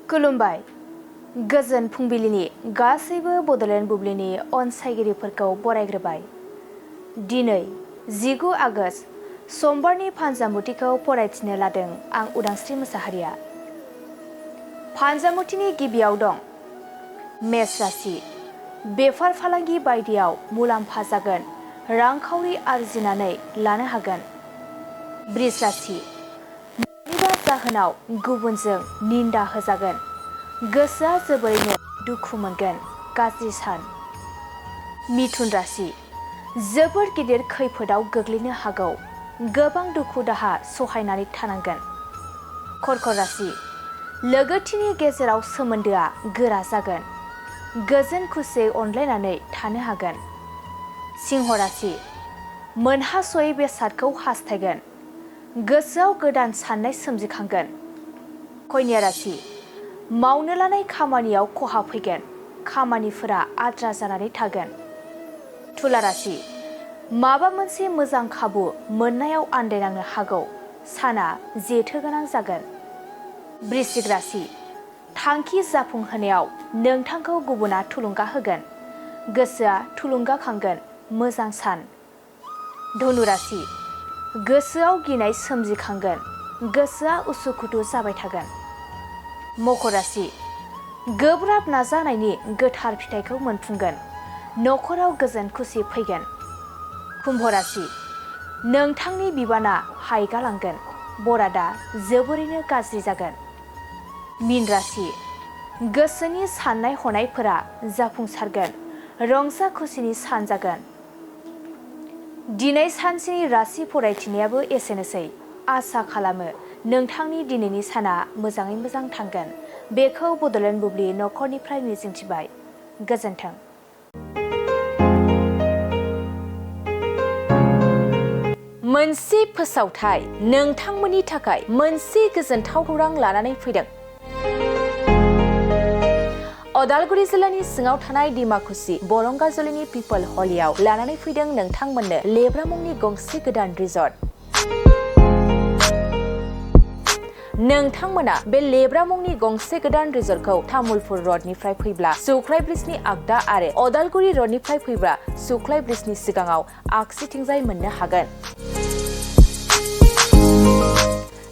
खुलुमबाय गोजोन फुंबिलिनि गासैबो बड'लेण्ड बुब्लिनि अनसायगिरिफोरखौ बरायग्रोबाय। दिनै 19 आगस्ट समबारनि फानजामुथिखौ फरायथिनो लादों आं उदांस्रि मोसाहारिया। फानजामुथिनि गिबियाव दं मेष राशि। बेफार फालांगि बायदियाव मुलाम्फा जागोन, रांखावरि आरजिनानै लानो हागोन। बृष राशि। मानिबा जाहोनाव गुबुनजों निन्दा होजागोन, गोसोआ जोबोरैनो दुखु मोनगोन, गाज्रि सान। मिथुन राशि। जोबोर गिदिर खैफोदाव गोग्लैनो हागौ, गोबां दुखु दाहा सहायनानै थानांगोन। कर्कट राशि। लोगोथिनि गेजेराव सोमोन्दोआ गोरा जागोन, गोजोन खुसियै अनलायनानै थानो हागोन। सिंह राशि। मोनहासयै बेसादखौ हास्थायगोन, गोसोआव गोदान साननाय सोमजिखांगोन। कन्या राशि। मावनो लानाय खामानियाव खहा फैगोन, खामानिफोरा आद्रा जानानै थागोन। तुला राशि। माबा मोनसे मोजां खाबु मोननायाव आन्दायनांनो हागौ, साना जेथो गोनां जागोन। वृश्चिक राशि। थांखि जाफुंहोनायाव नोंथांखौ गुबुना थुलुंगा होगोन, गोसोआ थुलुंगाखांगोन, मोजां सान। धनु राशि। गोसोआव गिनाय सोमजिखांगोन, गोसोआ उसुखुथु जाबाय थागोन। मकर राशि। गोब्राब नाजानायनि गोथार फिथाइखौ मोनफुंगोन, नखराव गोजोन खुसि फैगोन। कुम्भ राशि। नोंथांनि बिबाना हायगालांगोन, बरादा जोबोरैनो गाज्रि जागोन। मीन राशि। गोसोनि साननाय हनायफोरा जाफुंसारगोन, रंजा खुसिनि सान जागोन। दिनै सानसेनि राशि फरायथिनायाबो एसेनोसै। आसा खालामो नोंथांनि दिनैनि साना मोजाङै मोजां थांगोन। बेखौ बड'लेण्ड बुब्लि नखरनिफ्राय मिजिंथिबाय। गोजोन्थों। मोनसे फोसावथाय नोंथांमोननि थाखाय मोनसे गोजोनथाव खौरां लानानै फैदों। अदालगुरि जिल्लानि सिङाव थानाय डिमाकुसि बरंगाजुलिनि पिपल हलियाव लानानै फैदों नोंथांमोननो लेब्रा मुंनि गंसे गोदान रिजर्ट। नोंथांमोना बे लेब्रा मुंनि गंसे गोदान रिजर्टखौ तामुलपुर रडनिफ्राय फैब्ला सुख्लाय ब्रिजनि आगदा आरो अदालगुरि रडनिफ्राय फैब्ला सुख्लाय ब्रिजनि सिगाङाव आगसिथिंजाय मोननो हागोन।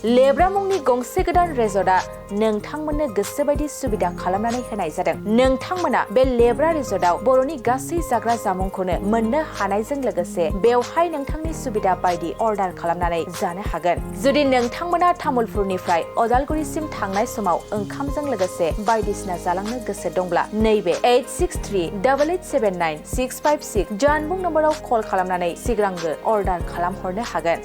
लेब्रा मुंनि गंसे गोदान रिजर्टआ नोंथांमोननो गोसोबायदि सुबिदा खालामनानै होनाय जादों। नोंथांमोना बे लेब्रा रिजर्टआव बर'नि गासै जाग्रा जामुंखौनो मोननो हानायजों लोगोसे बेवहाय नोंथांनि सुबिदा बायदि अर्डार खालामनानै जानो हागोन। जुदि नोंथांमोना तामुलपुरनिफ्राय अदालगुरिसिम थांनाय समाव ओंखामजों लोगोसे बायदिसिना जालांनो गोसो दंब्ला नैबे 8638879656 जानबुं नम्बराव कल खालामनानै सिगांग्रो अर्डार खालामहरनो हागोन।